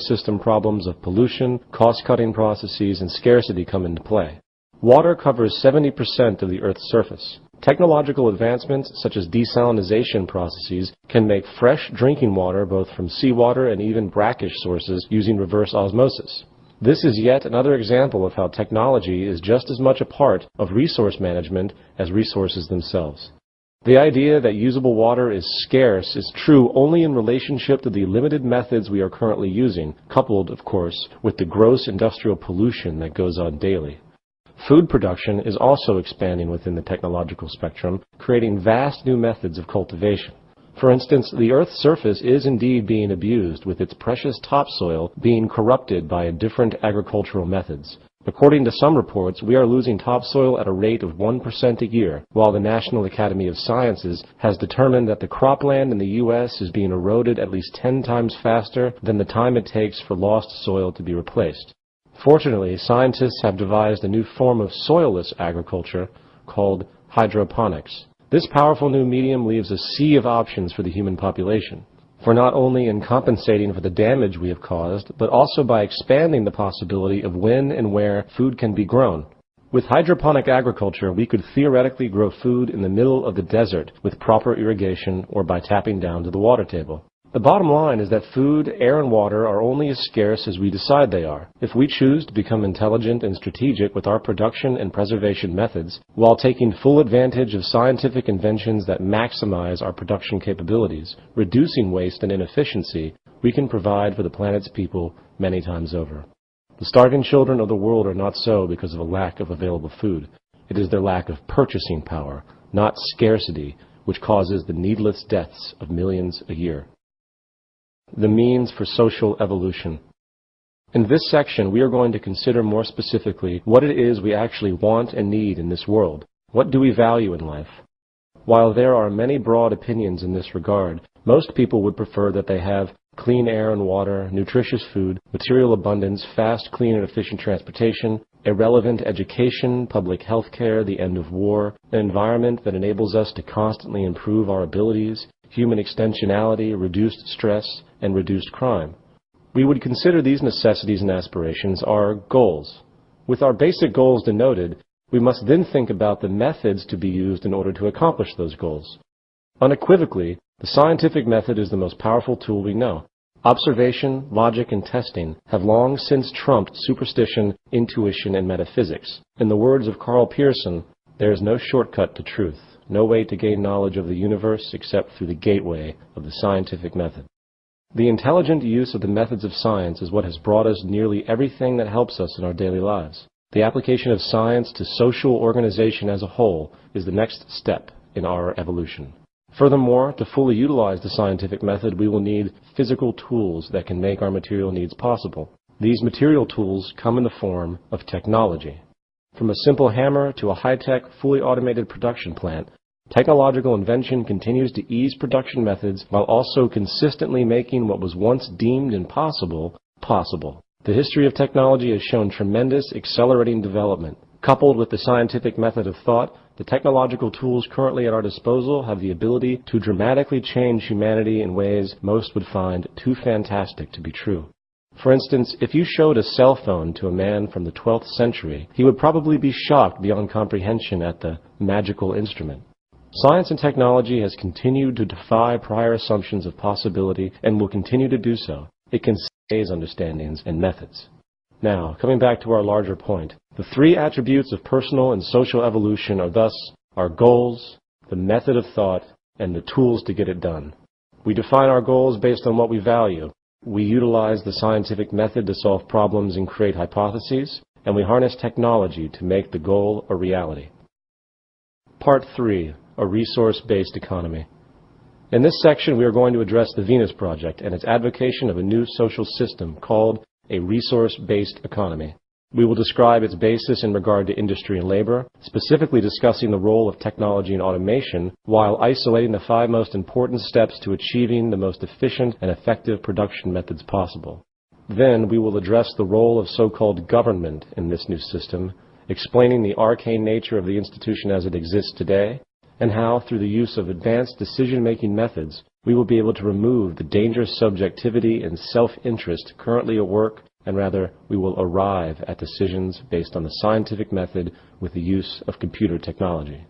ecosystem problems of pollution, cost-cutting processes, and scarcity come into play. Water covers 70% of the Earth's surface. Technological advancements such as desalination processes can make fresh drinking water both from seawater and even brackish sources using reverse osmosis. This is yet another example of how technology is just as much a part of resource management as resources themselves. The idea that usable water is scarce is true only in relationship to the limited methods we are currently using, coupled, of course, with the gross industrial pollution that goes on daily. Food production is also expanding within the technological spectrum, creating vast new methods of cultivation. For instance, the Earth's surface is indeed being abused, with its precious topsoil being corrupted by different agricultural methods. According to some reports, we are losing topsoil at a rate of 1% a year, while the National Academy of Sciences has determined that the cropland in the U.S. is being eroded at least 10 times faster than the time it takes for lost soil to be replaced. Fortunately, scientists have devised a new form of soilless agriculture called hydroponics. This powerful new medium leaves a sea of options for the human population, for not only in compensating for the damage we have caused, but also by expanding the possibility of when and where food can be grown. With hydroponic agriculture, we could theoretically grow food in the middle of the desert with proper irrigation or by tapping down to the water table. The bottom line is that food, air, and water are only as scarce as we decide they are. If we choose to become intelligent and strategic with our production and preservation methods, while taking full advantage of scientific inventions that maximize our production capabilities, reducing waste and inefficiency, we can provide for the planet's people many times over. The starving children of the world are not so because of a lack of available food. It is their lack of purchasing power, not scarcity, which causes the needless deaths of millions a year. The means for social evolution. In this section, we are going to consider more specifically what it is we actually want and need in this world. What do we value in life? While there are many broad opinions in this regard, most people would prefer that they have clean air and water, nutritious food, material abundance, fast, clean, and efficient transportation, irrelevant education, public health care, the end of war, an environment that enables us to constantly improve our abilities, human extensionality, reduced stress, and reduced crime. We would consider these necessities and aspirations our goals. With our basic goals denoted, we must then think about the methods to be used in order to accomplish those goals. Unequivocally, the scientific method is the most powerful tool we know. Observation, logic, and testing have long since trumped superstition, intuition, and metaphysics. In the words of Carl Pearson, there is no shortcut to truth, no way to gain knowledge of the universe except through the gateway of the scientific method. The intelligent use of the methods of science is what has brought us nearly everything that helps us in our daily lives. The application of science to social organization as a whole is the next step in our evolution. Furthermore, to fully utilize the scientific method, we will need physical tools that can make our material needs possible. These material tools come in the form of technology. From a simple hammer to a high-tech, fully automated production plant, technological invention continues to ease production methods while also consistently making what was once deemed impossible, possible. The history of technology has shown tremendous accelerating development. Coupled with the scientific method of thought, the technological tools currently at our disposal have the ability to dramatically change humanity in ways most would find too fantastic to be true. For instance, if you showed a cell phone to a man from the 12th century, he would probably be shocked beyond comprehension at the magical instrument. Science and technology has continued to defy prior assumptions of possibility and will continue to do so. It can seize understandings and methods. Now, coming back to our larger point, the three attributes of personal and social evolution are thus our goals, the method of thought, and the tools to get it done. We define our goals based on what we value. We utilize the scientific method to solve problems and create hypotheses, and we harness technology to make the goal a reality. Part 3. A resource-based economy. In this section, we are going to address the Venus Project and its advocation of a new social system called a resource-based economy. We will describe its basis in regard to industry and labor, specifically discussing the role of technology and automation, while isolating the 5 most important steps to achieving the most efficient and effective production methods possible. Then we will address the role of so-called government in this new system, explaining the arcane nature of the institution as it exists today, and how, through the use of advanced decision-making methods, we will be able to remove the dangerous subjectivity and self-interest currently at work, and rather we will arrive at decisions based on the scientific method with the use of computer technology.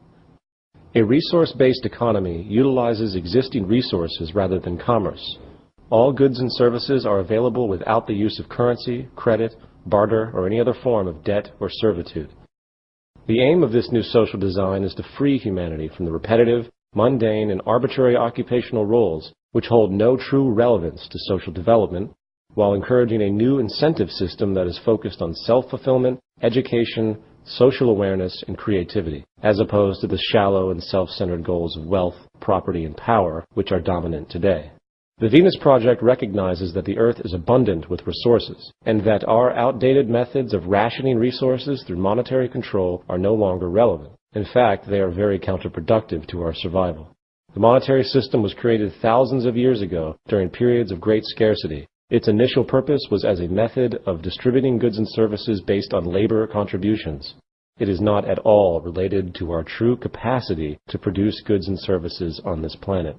A resource-based economy utilizes existing resources rather than commerce. All goods and services are available without the use of currency, credit, barter, or any other form of debt or servitude. The aim of this new social design is to free humanity from the repetitive, mundane, and arbitrary occupational roles which hold no true relevance to social development, while encouraging a new incentive system that is focused on self-fulfillment, education, social awareness, and creativity, as opposed to the shallow and self-centered goals of wealth, property, and power which are dominant today. The Venus Project recognizes that the Earth is abundant with resources, and that our outdated methods of rationing resources through monetary control are no longer relevant. In fact, they are very counterproductive to our survival. The monetary system was created thousands of years ago during periods of great scarcity. Its initial purpose was as a method of distributing goods and services based on labor contributions. It is not at all related to our true capacity to produce goods and services on this planet.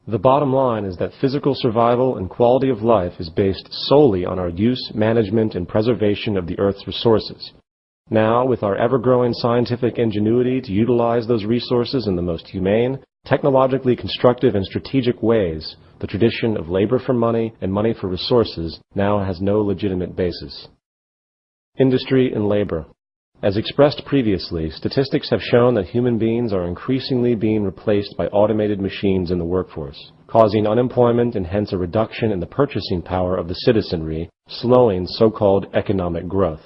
The bottom line is that physical survival and quality of life is based solely on our use, management, and preservation of the Earth's resources. Now, with our ever-growing scientific ingenuity to utilize those resources in the most humane, technologically constructive, and strategic ways, the tradition of labor for money and money for resources now has no legitimate basis. Industry and labor. As expressed previously, statistics have shown that human beings are increasingly being replaced by automated machines in the workforce, causing unemployment and hence a reduction in the purchasing power of the citizenry, slowing so-called economic growth.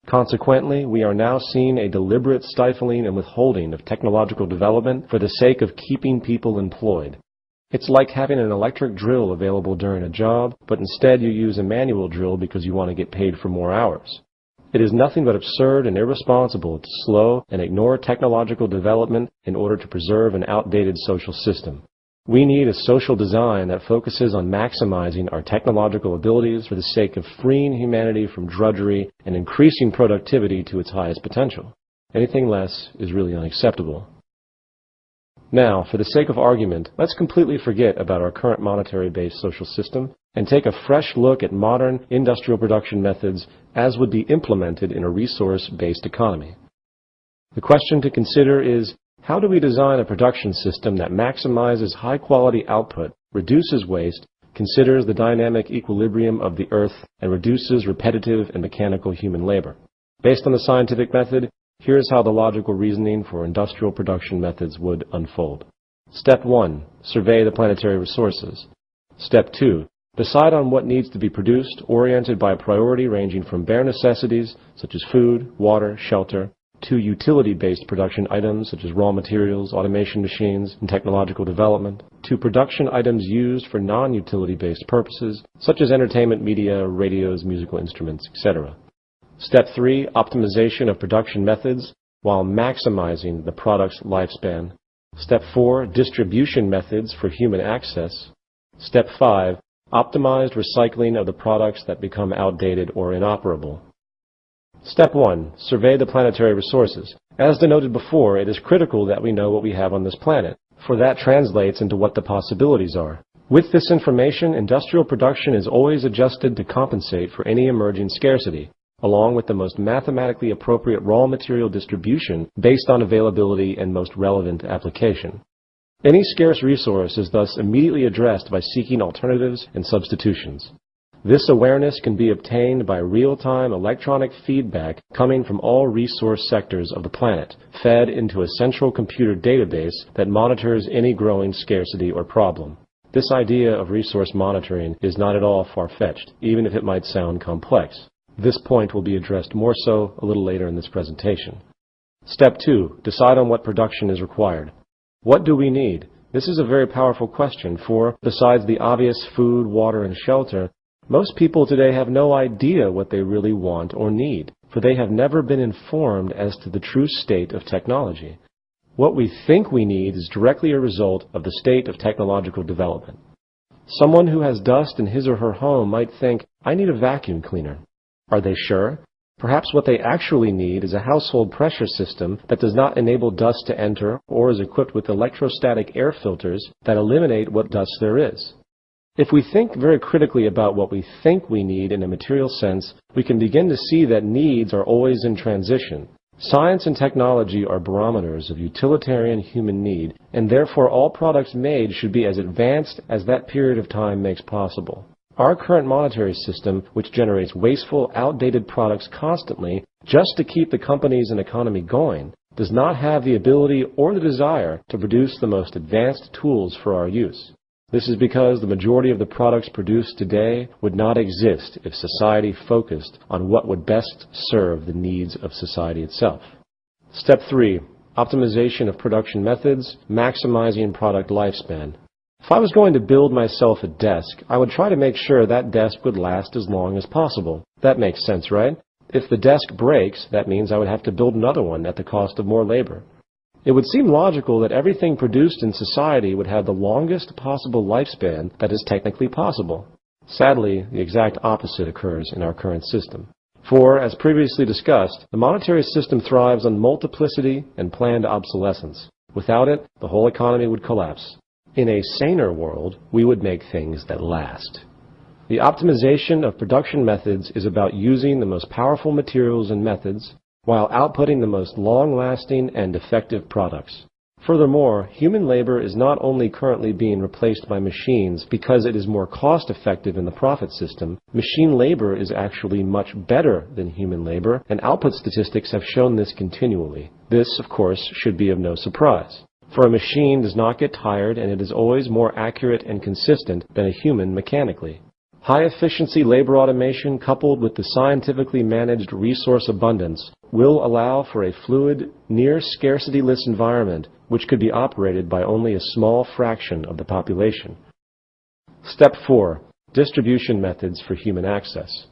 Consequently, we are now seeing a deliberate stifling and withholding of technological development for the sake of keeping people employed. It's like having an electric drill available during a job, but instead you use a manual drill because you want to get paid for more hours. It is nothing but absurd and irresponsible to slow and ignore technological development in order to preserve an outdated social system. We need a social design that focuses on maximizing our technological abilities for the sake of freeing humanity from drudgery and increasing productivity to its highest potential. Anything less is really unacceptable. Now, for the sake of argument, let's completely forget about our current monetary-based social system and take a fresh look at modern industrial production methods as would be implemented in a resource-based economy. The question to consider is, how do we design a production system that maximizes high-quality output, reduces waste, considers the dynamic equilibrium of the Earth, and reduces repetitive and mechanical human labor? Based on the scientific method, here's how the logical reasoning for industrial production methods would unfold. Step 1. Survey the planetary resources. Step 2. Decide on what needs to be produced, oriented by a priority ranging from bare necessities, such as food, water, shelter, to utility-based production items, such as raw materials, automation machines, and technological development, to production items used for non-utility-based purposes, such as entertainment media, radios, musical instruments, etc. Step 3. Optimization of production methods while maximizing the product's lifespan. Step 4. Distribution methods for human access. Step 5. Optimized recycling of the products that become outdated or inoperable. Step 1. Survey the planetary resources. As denoted before, it is critical that we know what we have on this planet, for that translates into what the possibilities are. With this information, industrial production is always adjusted to compensate for any emerging scarcity, along with the most mathematically appropriate raw material distribution based on availability and most relevant application. Any scarce resource is thus immediately addressed by seeking alternatives and substitutions. This awareness can be obtained by real-time electronic feedback coming from all resource sectors of the planet, fed into a central computer database that monitors any growing scarcity or problem. This idea of resource monitoring is not at all far-fetched, even if it might sound complex. This point will be addressed more so a little later in this presentation. Step 2. Decide on what production is required. What do we need? This is a very powerful question, for besides the obvious food, water, and shelter, most people today have no idea what they really want or need, for they have never been informed as to the true state of technology. What we think we need is directly a result of the state of technological development. Someone who has dust in his or her home might think, I need a vacuum cleaner. Are they sure? Perhaps what they actually need is a household pressure system that does not enable dust to enter or is equipped with electrostatic air filters that eliminate what dust there is. If we think very critically about what we think we need in a material sense, we can begin to see that needs are always in transition. Science and technology are barometers of utilitarian human need, and therefore all products made should be as advanced as that period of time makes possible. Our current monetary system, which generates wasteful, outdated products constantly just to keep the companies and economy going, does not have the ability or the desire to produce the most advanced tools for our use. This is because the majority of the products produced today would not exist if society focused on what would best serve the needs of society itself. Step 3. Optimization of production methods, maximizing product lifespan. If I was going to build myself a desk, I would try to make sure that desk would last as long as possible. That makes sense, right? If the desk breaks, that means I would have to build another one at the cost of more labor. It would seem logical that everything produced in society would have the longest possible lifespan that is technically possible. Sadly, the exact opposite occurs in our current system. For, as previously discussed, the monetary system thrives on multiplicity and planned obsolescence. Without it, the whole economy would collapse. In a saner world, we would make things that last. The optimization of production methods is about using the most powerful materials and methods while outputting the most long-lasting and effective products. Furthermore, human labor is not only currently being replaced by machines because it is more cost-effective in the profit system, machine labor is actually much better than human labor, and output statistics have shown this continually. This, of course, should be of no surprise. For a machine does not get tired, and it is always more accurate and consistent than a human mechanically. High-efficiency labor automation coupled with the scientifically managed resource abundance will allow for a fluid, near-scarcity-less environment which could be operated by only a small fraction of the population. Step 4. Distribution methods for human access.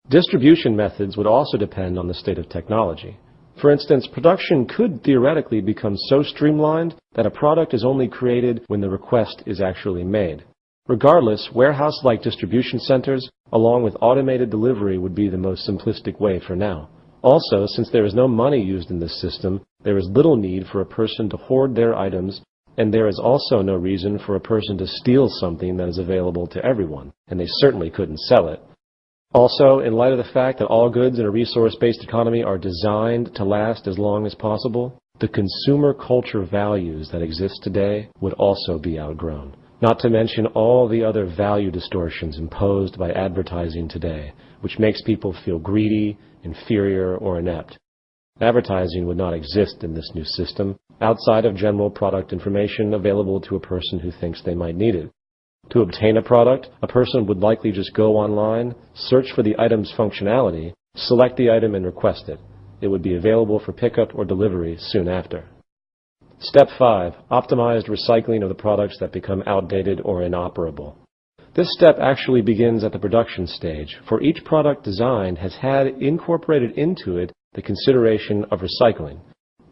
Distribution methods would also depend on the state of technology. For instance, production could theoretically become so streamlined that a product is only created when the request is actually made. Regardless, warehouse-like distribution centers, along with automated delivery, would be the most simplistic way for now. Also, since there is no money used in this system, there is little need for a person to hoard their items, and there is also no reason for a person to steal something that is available to everyone, and they certainly couldn't sell it. Also, in light of the fact that all goods in a resource-based economy are designed to last as long as possible, the consumer culture values that exist today would also be outgrown. Not to mention all the other value distortions imposed by advertising today, which makes people feel greedy, inferior, or inept. Advertising would not exist in this new system, outside of general product information available to a person who thinks they might need it. To obtain a product, a person would likely just go online, search for the item's functionality, select the item and request it. It would be available for pickup or delivery soon after. Step 5. Optimized recycling of the products that become outdated or inoperable. This step actually begins at the production stage, for each product designed has had incorporated into it the consideration of recycling.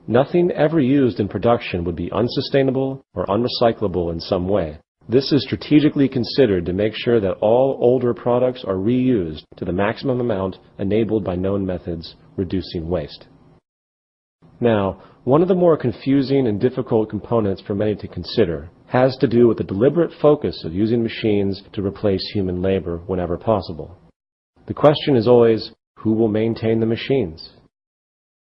Nothing ever used in production would be unsustainable or unrecyclable in some way. This is strategically considered to make sure that all older products are reused to the maximum amount enabled by known methods, reducing waste. Now, one of the more confusing and difficult components for many to consider has to do with the deliberate focus of using machines to replace human labor whenever possible. The question is always, who will maintain the machines?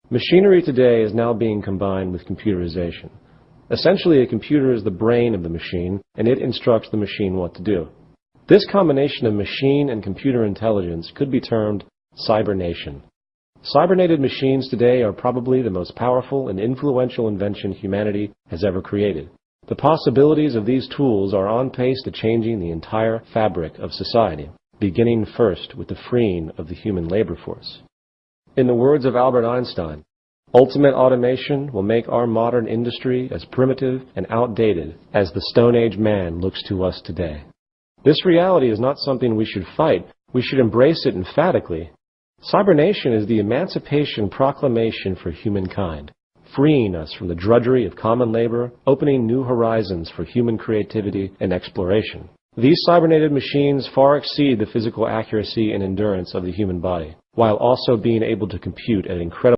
Machinery today is now being combined with computerization. Essentially, a computer is the brain of the machine, and it instructs the machine what to do. This combination of machine and computer intelligence could be termed cybernation. Cybernated machines today are probably the most powerful and influential invention humanity has ever created. The possibilities of these tools are on pace to changing the entire fabric of society, beginning first with the freeing of the human labor force. In the words of Albert Einstein, ultimate automation will make our modern industry as primitive and outdated as the Stone Age man looks to us today. This reality is not something we should fight. We should embrace it emphatically. Cybernation is the emancipation proclamation for humankind, freeing us from the drudgery of common labor, opening new horizons for human creativity and exploration. These cybernated machines far exceed the physical accuracy and endurance of the human body. while also being able to compute at incredible